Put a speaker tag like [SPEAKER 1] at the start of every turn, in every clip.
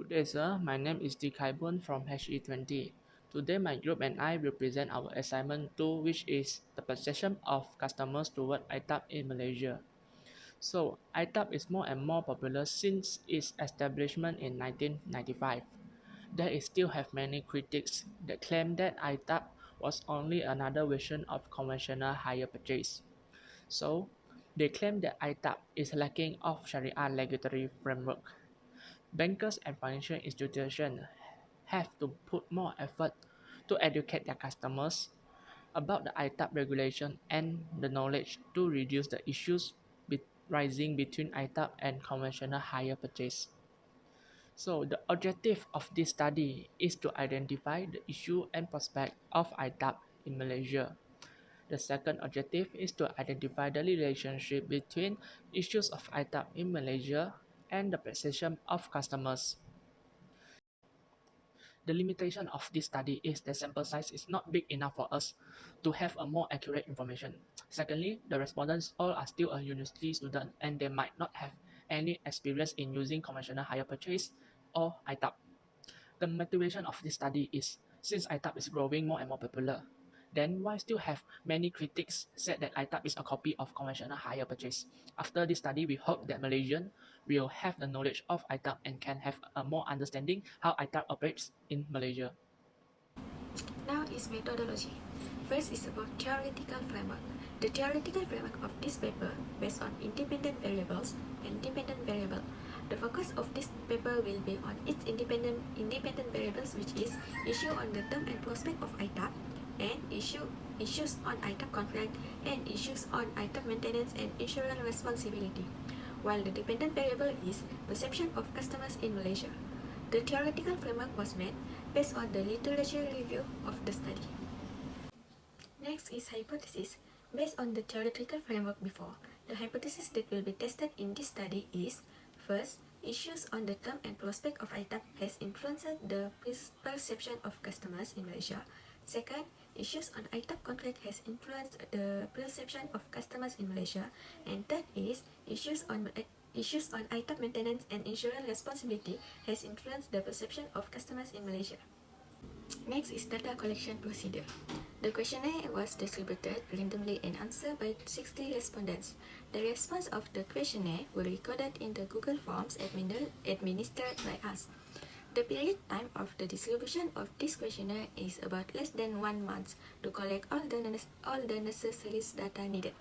[SPEAKER 1] Good day, sir. My name is Takaful from HE20. Today, my group and I will present our assignment 2, which is the perception of customers toward Aitab in Malaysia. So, Aitab is more and more popular since its establishment in 1995. There is still have many critics that claim that Aitab was only another version of conventional hire purchase. So, they claim that Aitab is lacking of Sharia regulatory framework. Bankers and financial institutions have to put more effort to educate their customers about the ITAB regulation and the knowledge to reduce the issues rising between ITAB and conventional hire purchase. So the objective of this study is to identify the issue and prospect of ITAB in Malaysia. The second objective is to identify the relationship between issues of ITAB in Malaysia and the perception of customers. The limitation of this study is the sample size is not big enough for us to have a more accurate information. Secondly, the respondents all are still a university student and they might not have any experience in using conventional hire purchase or ITAB. The motivation of this study is since ITAB is growing more and more popular, then why still have many critics said that ITAB is a copy of conventional hire purchase? After this study, we hope that Malaysian will have the knowledge of ITAB and can have a more understanding how ITAB operates in Malaysia.
[SPEAKER 2] Now is methodology. First is about theoretical framework. The theoretical framework of this paper based on independent variables and dependent variable. The focus of this paper will be on its independent variables, which is issue on the term and prospect of ITAB, and issues on ITAB contract, and issues on ITAB maintenance and insurance responsibility, while the dependent variable is perception of customers in Malaysia. The theoretical framework was made based on the literature review of the study. Next is hypothesis. Based on the theoretical framework before, the hypothesis that will be tested in this study is: first, issues on the term and prospect of ITAB has influenced the perception of customers in Malaysia. Second, issues on ITAB contract has influenced the perception of customers in Malaysia. And third is issues on ITAB maintenance and insurance responsibility has influenced the perception of customers in Malaysia. Next is data collection procedure. The questionnaire was distributed randomly and answered by 60 respondents. The response of the questionnaire were recorded in the Google Forms administered by us. The period time of the distribution of this questionnaire is about less than 1 month to collect all the necessary data needed.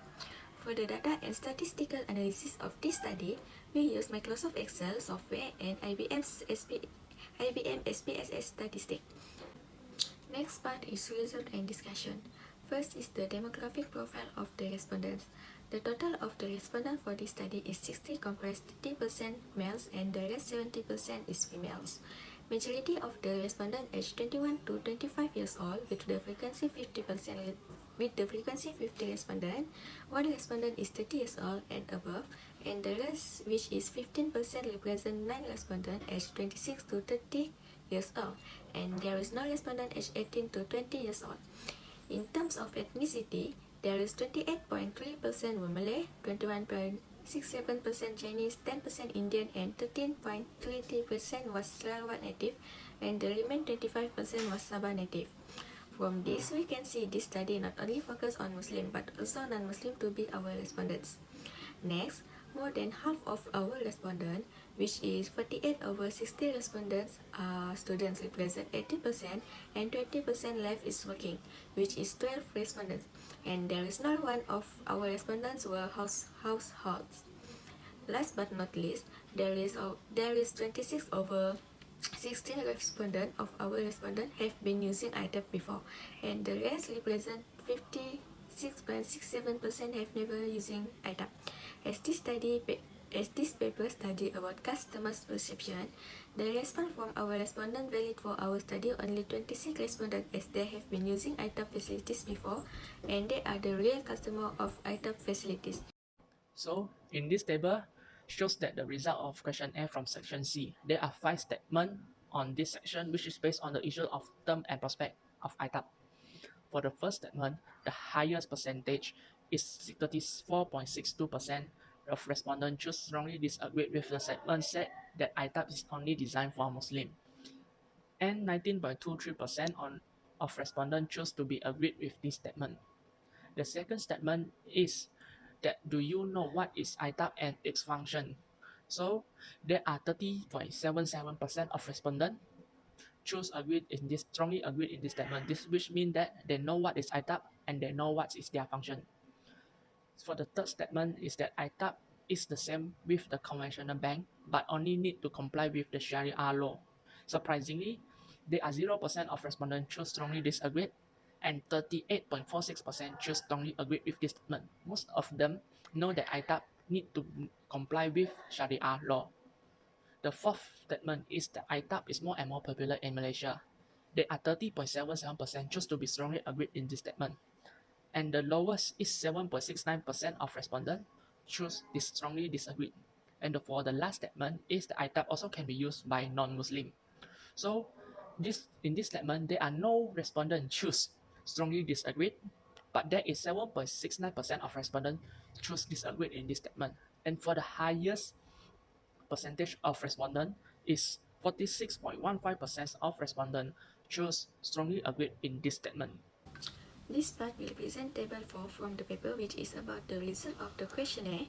[SPEAKER 2] For the data and statistical analysis of this study, we use Microsoft Excel software and IBM SPSS statistic. Next part is result and discussion. First is the demographic profile of the respondents. The total of the respondents for this study is 60, comprised 30% males and the rest 70% is females. Majority of the respondents aged 21 to 25 years old with the frequency 50%. With the frequency 50 respondent, one respondent is 30 years old and above, and the rest, which is 15%, represent 9 respondents aged 26 to 30 years old, and there is no respondent aged 18 to 20 years old. In terms of ethnicity, there is 28.3% were Malay, 21.67% Chinese, 10% Indian, and 13.30% was Sarawak native, and the remaining 25% was Sabah native. From this, we can see this study not only focus on Muslim but also non-Muslim to be our respondents. Next, more than half of our respondents, which is 48 over 60 respondents, are students, represent 80%, and 20% left is working, which is 12 respondents. And there is not one of our respondents were households. Last but not least, there is 26 over 16 respondents of our respondents have been using ITAB before, and the rest represent 56.67% have never using ITAB. As this paper study about customers' perception, the response from our respondent valid for our study only 26 respondents as they have been using ITAB facilities before, and they are the real customer of ITAB facilities.
[SPEAKER 1] So, in this table, shows that the result of questionnaire from section C. There are 5 statements on this section which is based on the issue of term and prospect of ITAB. For the first statement, the highest percentage is 34.62% of respondents choose strongly disagreed with the statement said that ITAB is only designed for Muslim. And 19.23% of respondents choose to be agreed with this statement. The second statement is that do you know what is ITAB and its function? So there are 30.77% of respondents choose agreed in this strongly agreed in this statement. This which means that they know what is ITAB and they know what is their function. For the third statement is that ITAB is the same with the conventional bank but only need to comply with the Sharia law. Surprisingly, there are 0% of respondents choose strongly disagreed and 38.46% choose strongly agreed with this statement. Most of them know that ITAB need to comply with Sharia law. The fourth statement is that ITAB is more and more popular in Malaysia. There are 30.77% choose to be strongly agreed in this statement. And the lowest is 7.69% of respondents choose this strongly disagreed. And for the last statement is that ITAB also can be used by non-Muslim. So in this statement, there are no respondents choose strongly disagreed, but there is 7.69% of respondents choose disagreed in this statement. And for the highest percentage of respondents is 46.15% of respondents choose strongly agreed in this statement.
[SPEAKER 2] This part will present table 4 from the paper, which is about the result of the questionnaire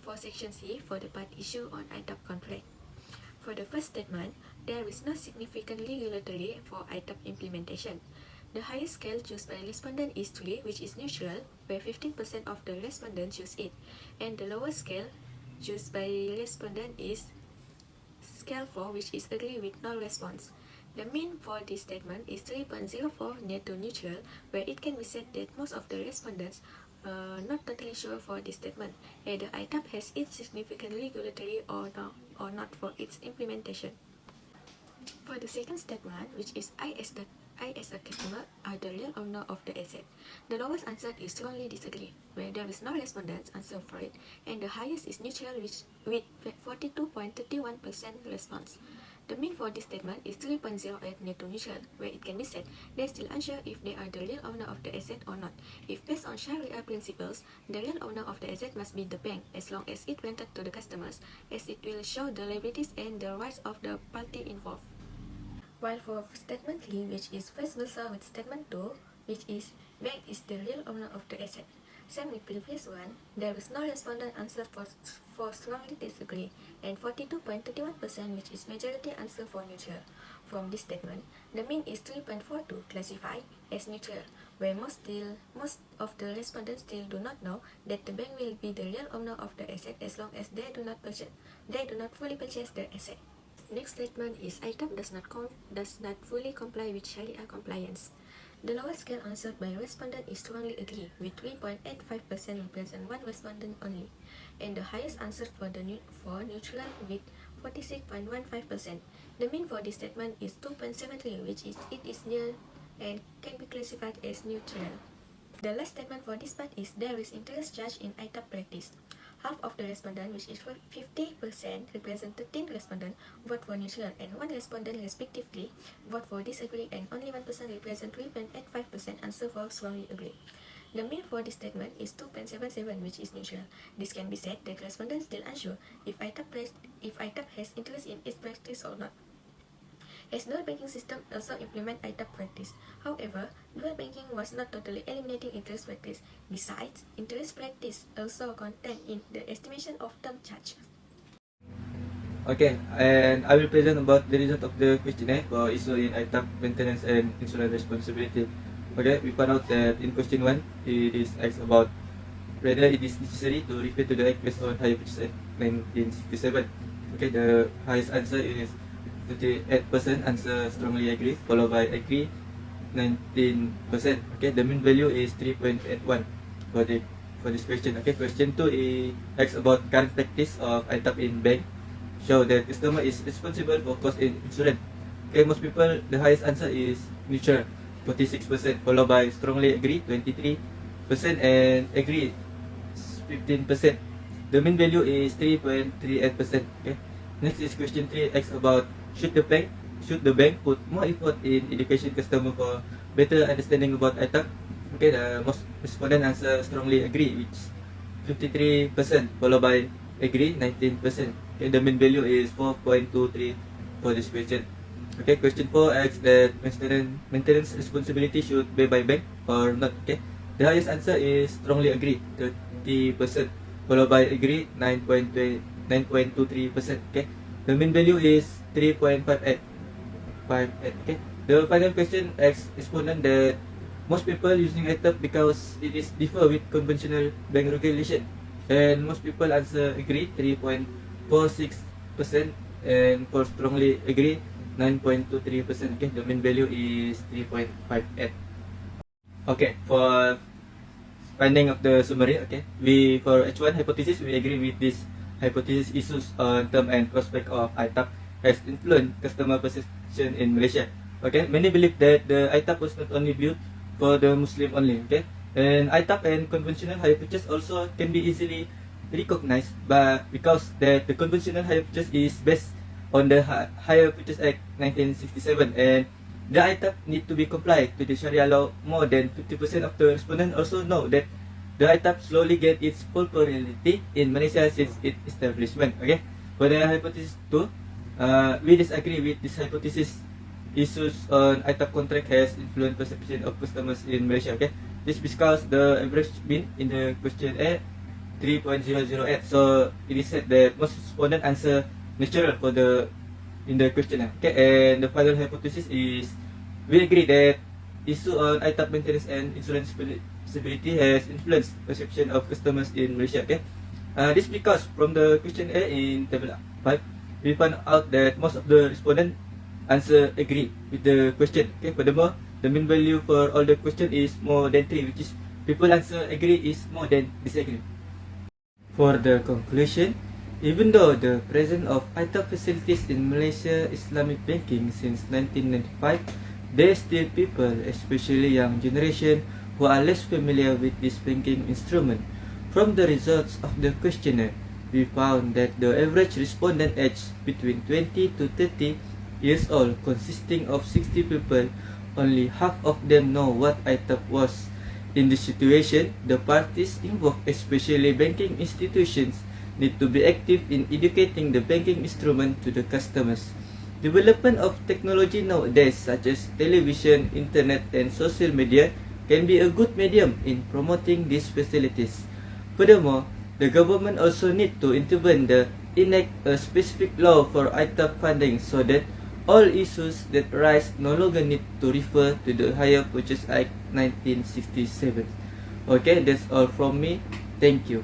[SPEAKER 2] for section C for the part issue on ITAB contract. For the first statement, there is no significant regulatory for ITAB implementation. The highest scale chosen by respondent is 3, which is neutral, where 15% of the respondents choose it, and the lowest scale chosen by respondent is scale 4, which is agree with no response. The mean for this statement is 3.04 near to neutral, where it can be said that most of the respondents are not totally sure for this statement. Either ITAB has its significant regulatory or not for its implementation. For the second statement, which is I as a customer are the real owner of the asset. The lowest answer is strongly disagree, where there is no respondents answer for it, and the highest is neutral with 42.31% response. The mean for this statement is 3.08 near to neutral, where it can be said they are still unsure if they are the real owner of the asset or not. If based on Sharia principles, the real owner of the asset must be the bank as long as it rented to the customers, as it will show the liabilities and the rights of the party involved. While for statement 3, which is vice versa with statement 2, which is bank is the real owner of the asset. Same with previous one, there is no respondent answer for strongly disagree, and 42.31%, which is majority answer for neutral. From this statement, the mean is 3.42 classified as neutral, where most of the respondents still do not know that the bank will be the real owner of the asset as long as they do not fully purchase the asset. Next statement is ITAB does not fully comply with Sharia compliance. The lowest scale answered by respondent is strongly agree, with 3.85% represent one respondent only, and the highest answer for neutral with 46.15%. The mean for this statement is 2.73, which is it is near and can be classified as neutral. The last statement for this part is there is interest charged in ITAB practice. Half of the respondent, which is 50%, represent 13 respondents, vote for neutral, and 1 respondent respectively vote for disagree, and only 1% represent 3.85% answer for strongly agree. The mean for this statement is 2.77, which is neutral. This can be said that respondents still unsure if ITAB has interest in its practice or not. As dual banking system also implement ITAB practice. However, dual banking was not totally eliminating interest practice. Besides, interest practice also contained in the estimation of term charge.
[SPEAKER 3] Okay, and I will present about the result of the questionnaire for issue in ITAB maintenance and insurance responsibility. Okay, we found out that in question 1, it is asked about whether it is necessary to refer to the Act based on Higher Purchase Act 1967. Okay, the highest answer is 38% answer strongly agree, followed by agree 19%. Okay, the mean value is 3.81 for this question. Okay, question 2 is asks about current practice of ITAB in bank. Show that customer is responsible for cost in insurance. Okay, most people, the highest answer is neutral, 46%, followed by strongly agree 23%, and agree 15%. The mean value is 3.38%. Okay. Next is question 3 asks about should the bank put more effort in education customer for better understanding about ITAB? Okay, the most respondent answer strongly agree, which 53%, followed by agree 19%. Okay, the mean value is 4.23 for this question. Okay, question 4 asks that maintenance responsibility should be by bank or not. Okay, the highest answer is strongly agree, 30%, followed by agree, 9.23%. Okay, the mean value is 3.58. Okay, the final question asks respondent that most people using Aitab because it is differ with conventional bank regulation, and most people answer agree, 3.46%, and for strongly agree, 9.23%. Okay, the mean value is 3.58. Okay, for finding of the summary, okay, we for H1 hypothesis, we agree with this hypothesis issues on term and prospect of Aitab has influenced customer perception in Malaysia. Okay, many believe that the Aitab was not only built for the Muslim only. Okay, and Aitab and conventional hire purchase also can be easily recognized, but because that the conventional hire purchase is based on the Hire Purchase Act 1967, and the Aitab need to be complied to the Sharia law. More than 50% of the respondents also know that the Aitab slowly get its popularity in Malaysia since its establishment. Okay, for the hypothesis 2, we disagree with this hypothesis. Issues on Aitab contract has influenced perception of customers in Malaysia. Okay, this because the average bin in the question A 3.008. So it is said that most respondents answer natural for the in the questionnaire. Okay, and the final hypothesis is we agree that issue on Aitab maintenance and insurance stability has influenced perception of customers in Malaysia. Okay, this because from the question A in table 5, we found out that most of the respondents answer agree with the question. Okay, furthermore, the mean value for all the question is more than 3, which is people answer agree is more than disagree. For the conclusion, even though the presence of Aitab facilities in Malaysia Islamic banking since 1995, there are still people, especially young generation, who are less familiar with this banking instrument. From the results of the questionnaire, we found that the average respondent age between 20 to 30 years old, consisting of 60 people, only half of them know what Aitab was. In this situation, the parties involved, especially banking institutions, need to be active in educating the banking instrument to the customers. Development of technology nowadays, such as television, internet, and social media, can be a good medium in promoting these facilities. Furthermore, the government also need to intervene to enact a specific law for Aitab funding so that all issues that arise no longer need to refer to the Hire Purchase Act 1967. Okay, that's all from me. Thank you.